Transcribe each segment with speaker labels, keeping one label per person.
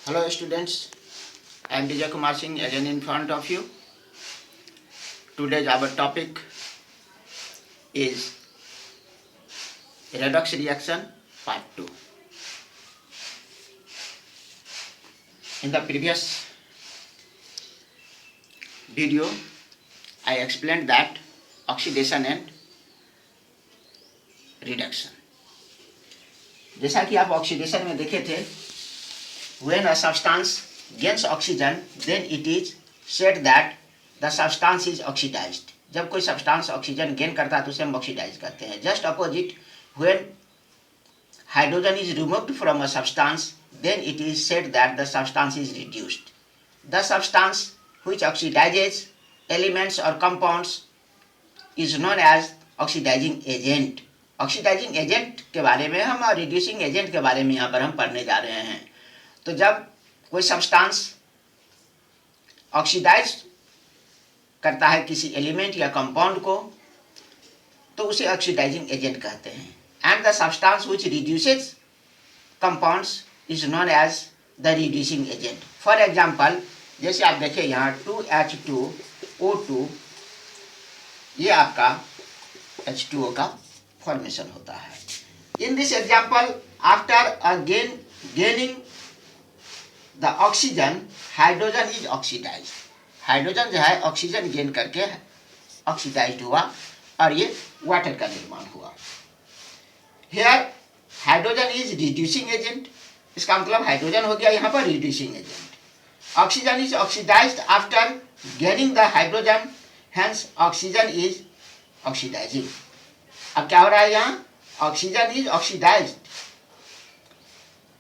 Speaker 1: Hello students, I am DJ Kumar Singh again in front of you. Today's our topic is redox reaction part 2. In the previous video, I explained that oxidation and reduction. जैसा कि आप oxidation में देखे थे, when a substance gains oxygen, then it is said that the substance is oxidized. जब कोई substance oxygen gain करता है तो उसे हम ऑक्सीडाइज कहते हैं. Just opposite, when hydrogen is removed from a substance, then it is said that the substance is reduced. The substance which oxidizes elements or compounds is known as oxidizing agent. Oxidizing agent के बारे में हम और reducing agent के बारे में यहाँ पर हम पढ़ने जा रहे हैं. तो जब कोई सब्सटेंस ऑक्सीडाइज करता है किसी एलिमेंट या कंपाउंड को तो उसे ऑक्सीडाइजिंग एजेंट कहते हैं. And the substance which reduces compounds is known as the reducing agent. For example, जैसे आप देखिए यहाँ 2H2O2, ये आपका H2O का फॉर्मेशन होता है. In this example, after gaining the oxygen, hydrogen is oxidise. Hydrogen जो है ऑक्सीजन गेन करके ऑक्सीडाइज हुआ और ये वाटर का निर्माण हुआ. Here hydrogen is reducing agent. इसका मतलब हाइड्रोजन हो गया यहाँ पर reducing agent. Oxygen is oxidised after gaining the hydrogen, hence oxygen is oxidising. अब क्या हो रहा है यहाँ? Oxygen is oxidised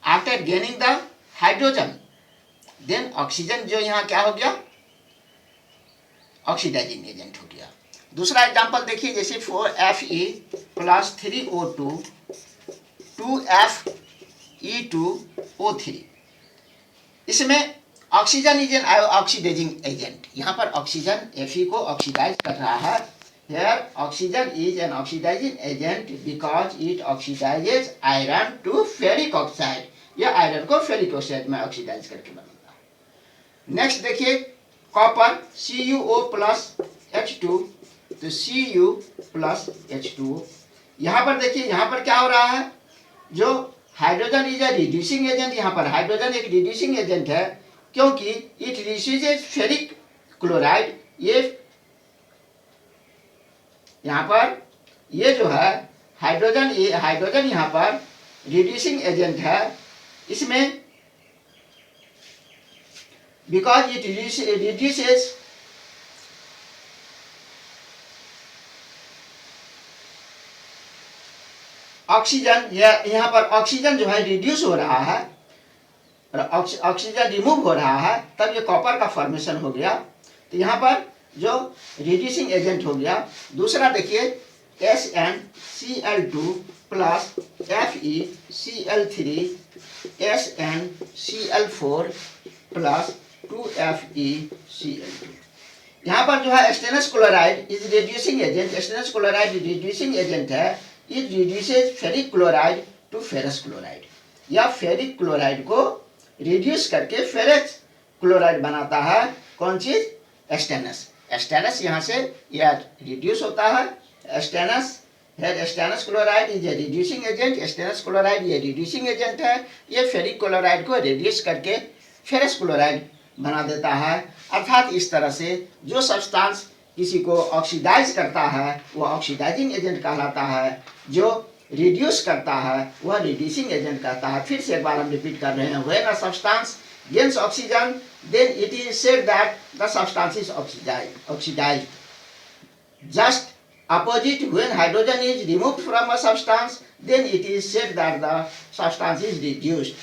Speaker 1: after gaining the hydrogen, then oxygen जो यहाँ क्या हो गया? ऑक्सीडाइजिंग एजेंट हो गया. दूसरा एग्जांपल देखिए, जैसे 4Fe प्लस 3O2 2FE2O3. इसमें oxygen is an oxidising agent. यहाँ पर ऑक्सीजन Fe को ऑक्सीडाइज कर रहा है. Here oxygen is an oxidizing agent because it oxidizes iron to ferric oxide. यह आयरन को फेरिक ऑक्साइड में ऑक्सीडाइज करके बनाता है. नेक्स्ट देखिए, कॉपर CuO प्लस H2, तो Cu प्लस H2O. यहाँ पर देखिए, यहाँ पर क्या हो रहा है? जो hydrogen is a reducing agent. यहाँ पर हाइड्रोजन एक रिड्यूसिंग एजेंट है क्योंकि इट रिड्यूसेस फेरिक क्लोराइड. ये यहाँ पर ये जो है हाइड्रोजन, ये हाइड्रोजन यहाँ पर रिड्यूसिंग एजेंट है. इसमें बिकॉज इट रिड्यूसेस ऑक्सीजन, यहाँ पर ऑक्सीजन जो है रिड्यूस हो रहा है और ऑक्सीजन रिमूव हो रहा है, तब ये कॉपर का फॉर्मेशन हो गया. तो यहाँ पर जो रिड्यूसिंग एजेंट हो गया. दूसरा देखिए, SnCl2 plus FeCl3 SnCl4 plus 2FeCl2. यहाँ पर जो है stannous chloride is reducing agent. Stannous chloride reducing agent है. It reduces ferric chloride to ferrous chloride. या फेरिक क्लोराइड को रिड्यूस करके फेरस क्लोराइड बनाता है. कौन चीज? स्टेनस. स्टेनस यहाँ से यह रिड्यूस होता है. Stannous chloride is a reducing agent. Stannous chloride ये रिड्यूसिंग एजेंट है. ये फेरिक क्लोराइड को रिड्यूस करके फेरस क्लोराइड बना देता है. अर्थात इस तरह से जो सब्सटेंस किसी को ऑक्सीडाइज करता है वह ऑक्सीडाइजिंग एजेंट कहलाता है. जो रिड्यूस करता है वह रिड्यूसिंग एजेंट कहता है. फिर से एक बार हम रिपीट कर रहे हैं. When a substance gains oxygen, then it is said that the substance is oxidized. Just opposite, when hydrogen is removed from a substance, then it is said that the substance is reduced.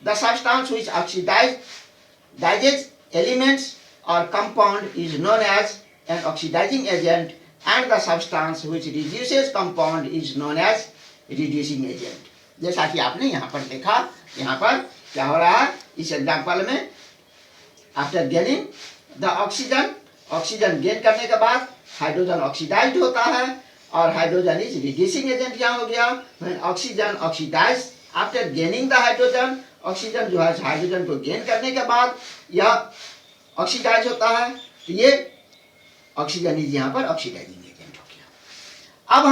Speaker 1: The substance which oxidizes elements or compound is known as an oxidizing agent, and the substance which reduces compound is known as reducing agent. जैसा कि आपने यहाँ पर देखा, यहाँ पर क्या हो रहा है? इस एग्जाम्पल में after gaining the oxygen, oxygen gain करने के बाद हाइड्रोजन ऑक्सीडाइज्ड होता है और हाइड्रोजन इज रिड्यूसिंग एजेंट यहाँ हो गया. When oxygen oxidise after gaining the hydrogen, oxygen जो है हाइड्रोजन को गेन करने के बाद यह ऑक्सीडाइज होता है, तो ये ऑक्सीजन इज यहाँ पर ऑक्सीडाइजिंग एजेंट हो गया। अब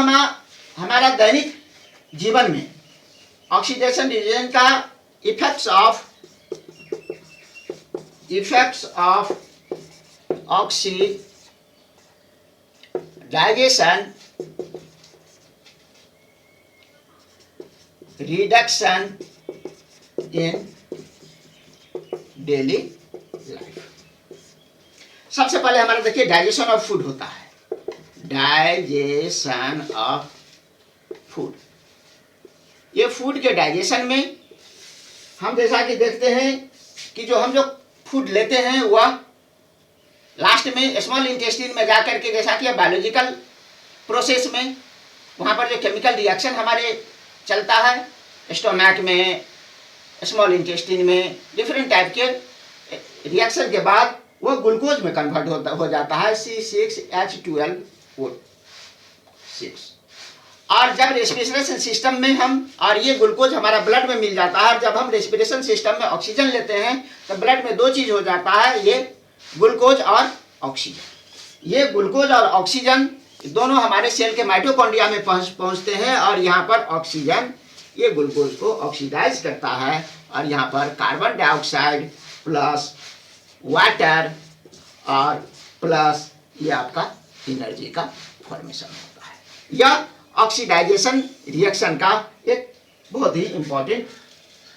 Speaker 1: हमारा दैनिक जीवन में ऑक्सीडेशन रिएक्शन का effects of oxidisation reduction in daily life. सबसे पहले हमारा देखिए डाइजेशन ऑफ फूड होता है, डाइजेशन ऑफ फूड। ये फूड के डाइजेशन में हम जैसा कि देखते हैं कि हम जो फूड लेते हैं वह लास्ट में स्मॉल इंटेस्टाइन में जाकर के, जैसा कि बायोलॉजिकल प्रोसेस में वहाँ पर जो केमिकल रिएक्शन हमारे चलता है स्टोमैक में, स्मॉल इंटेस्टाइन में, डिफरेंट टाइप के रिएक्शन के बाद वो ग्लूकोज में कन्वर्ट हो जाता है C6H12O6। और जब रेस्पिरेशन सिस्टम में हम, और ये ग्लूकोज हमारा ब्लड में मिल जाता है, और जब हम रेस्पिरेशन सिस्टम में ऑक्सीजन लेते हैं तो ब्लड में दो चीज हो जाता है, ये ग्लूकोज और ऑक्सीजन। ये ग्लूकोज और ऑक्सीजन दोनों हमारे सेल के माइटोकॉन्ड्रिया में पहुंचते हैं, और यहाँ पर ऑक्सीजन ये ग्लूकोज को ऑक्सीडाइज करता है, और यहाँ पर कार्बन डाइऑक्साइड प्लस वाटर और प्लस ये आपका एनर्जी का फॉर्मेशन होता है। यह ऑक्सीडाइजेशन रिएक्शन का एक बहुत ही इंपॉर्टेंट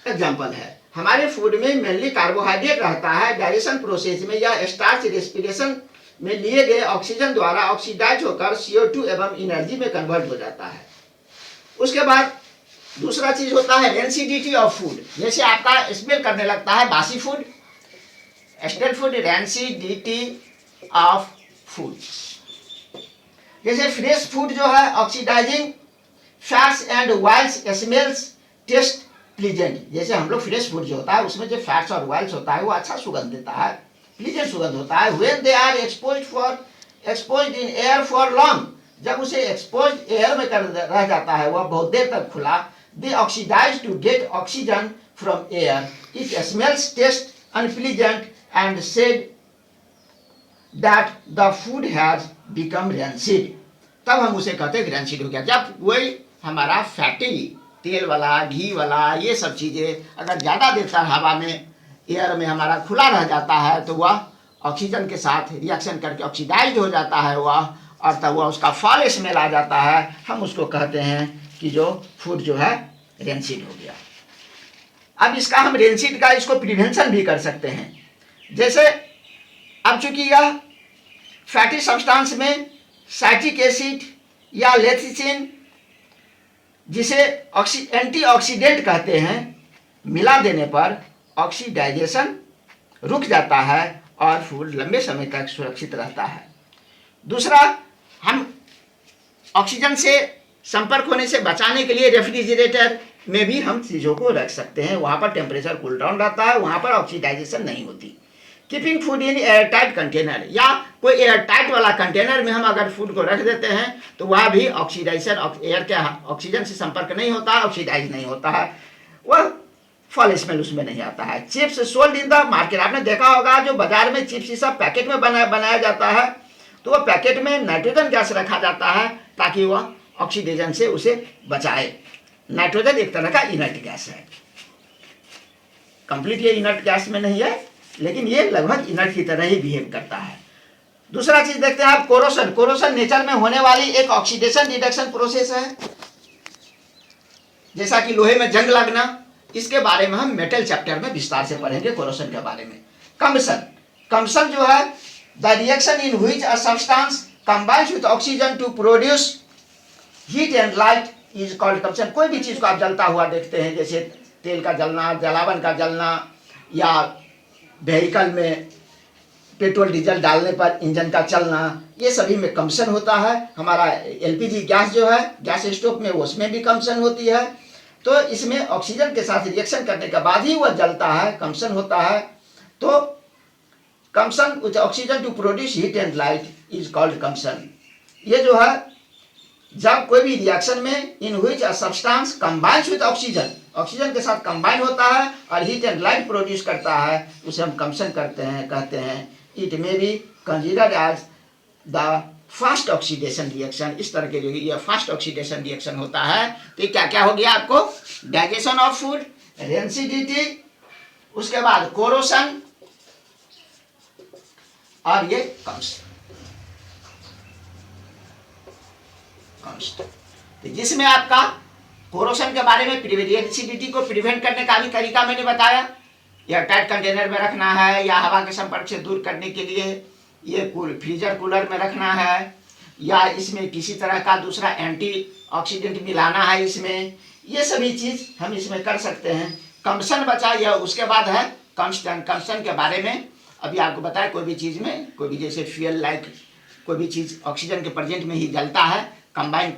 Speaker 1: एग्जाम्पल है। हमारे फूड में मेनली कार्बोहाइड्रेट रहता है। डाइजेशन प्रोसेस में यह स्टार्च रेस्पिरेशन में लिए गए ऑक्सीजन द्वारा ऑक्सीडाइज होकर CO2 एवं एनर्जी में कन्वर्ट हो जाता है। उसके बाद दूसरा चीज होता है रेंसिडिटी ऑफ फूड। जैसे आपका स्मेल करने लगता है बासी food, stale food, rancidity of food. जैसे फ्रेश फूड जो है oxidising fats and oils smells taste pleasant. जैसे हम लोग फ्रेश फूड जो होता है उसमें जो फैट्स और ऑयल्स होता है वो अच्छा सुगंध देता है, प्लीजेंट सुगंध होता है। When they are exposed in air for long, जब उसे एक्सपोज्ड एयर में रह जाता है वह बहुत देर तक खुला, they oxidize to get oxygen from air, it smells taste unpleasant and said that the food has become rancid. तब हम उसे कहते हैं रेंसिड हो गया। जब वही हमारा फैटी तेल वाला, घी वाला, ये सब चीजें अगर ज्यादा देर तक हवा में, एयर में हमारा खुला रह जाता है तो वह ऑक्सीजन के साथ रिएक्शन करके ऑक्सीडाइज हो जाता है वह, और तब वह उसका फॉल स्मेल आ जाता है। हम उसको कहते हैं कि जो फूड जो है रेंसिड हो गया। अब इसका हम रेंसिड का इसको प्रिवेंशन भी कर सकते हैं। जैसे अब चूंकि यह फैटी सब्सटेंस में साइट्रिक एसिड या लेथिसिन, जिसे एंटीऑक्सीडेंट कहते हैं, मिला देने पर ऑक्सीडाइजेशन रुक जाता है और फूड लंबे समय तक सुरक्षित रहता है। दूसरा, हम ऑक्सीजन से संपर्क होने से बचाने के लिए रेफ्रिजरेटर में भी हम चीज़ों को रख सकते हैं। वहाँ पर टेम्परेचर कूल डाउन रहता है, वहाँ पर ऑक्सीडाइजेशन नहीं होती। Keeping food in airtight container, या कोई एयरटाइट वाला कंटेनर में हम अगर फूड को रख देते हैं तो वह भी ऑक्सीडाइजेशन, एयर के ऑक्सीजन से संपर्क नहीं होता है, ऑक्सीडाइज नहीं होता है, वह फॉल स्मेल उसमें नहीं आता है। Chips sold in the market, आपने देखा होगा जो बाजार में चिप्स सब पैकेट में बनाया जाता है, तो वह पैकेट में नाइट्रोजन गैस रखा जाता है ताकि वह ऑक्सीडेशन से उसे बचाए। नाइट्रोजन एक तरह का इनर्ट गैस है, कंप्लीट ये इनर्ट गैस में नहीं है, लेकिन ये लगभग इनर्ट की तरह ही बिहेव करता है। दूसरा चीज देखते हैं आप, कोरोशन। कोरोशन नेचर में होने वाली एक ऑक्सीडेशन रिडक्शन प्रोसेस है, जैसा कि लोहे में जंग लगना। इसके बारे में हम मेटल चैप्टर में विस्तार से पढ़ेंगे कोरोशन के बारे में। कम्बसन, कम्बसन जो है the reaction in which a substance combines with oxygen to produce heat and light is called combustion. कोई भी चीज को आप जलता हुआ देखते हैं, जैसे तेल का जलना, जलावन का जलना, या व्हीकल में पेट्रोल डीजल डालने पर इंजन का चलना, ये सभी में कम्बसन होता है। हमारा LPG गैस जो है गैस स्टोव में, उसमें भी कम्बसन होती है। तो इसमें ऑक्सीजन के साथ रिएक्शन करने के बाद ही वह जलता है, कम्बसन होता है। तो combustion with oxygen to produce heat and light is called combustion. ये जो है जब कोई भी रिएक्शन में in which a substance combines with oxygen, oxygen के साथ कंबाइन होता है और हीट एंड लाइट प्रोड्यूस करता है, उसे हम कंबशन करते हैं, कहते हैं it may be considered as the fast oxidation reaction. इस तरह के जो ये फास्ट ऑक्सीडेशन रिएक्शन होता है तो क्या क्या हो गया आपको, डाइजेशन ऑफ फूड, रेंसिडिटी, उसके बाद कोरोशन और ये कंबशन। तो जिसमें आपका कोरोशन के बारे में रेंसिडिटी को प्रिवेंट करने का भी तरीका मैंने बताया, या टाइट कंटेनर में रखना है या हवा के संपर्क से दूर करने के लिए ये फ्रीजर कूलर में रखना है, या इसमें किसी तरह का दूसरा एंटी ऑक्सीडेंट मिलाना है इसमें, ये सभी चीज़ हम इसमें कर सकते हैं। कंबशन बचा, यह उसके बाद है कंबशन। कंबशन के बारे में अभी आपको बताया, कोई भी चीज़ में कोई भी जैसे फ्यूल लाइक कोई भी चीज़ ऑक्सीजन के प्रेजेंट में ही जलता है, कंबाइन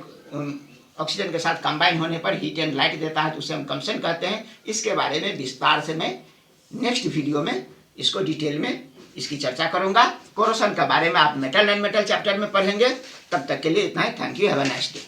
Speaker 1: ऑक्सीजन के साथ कंबाइन होने पर हीट एंड लाइट देता है, तो उसे हम कंबशन कहते हैं। इसके बारे में विस्तार से मैं नेक्स्ट वीडियो में इसको डिटेल में इसकी चर्चा करूंगा। कोरोशन के बारे में आप मेटल एंड मेटल चैप्टर में पढ़ेंगे। तब तक के लिए इतना ही। Thank you, have a nice day.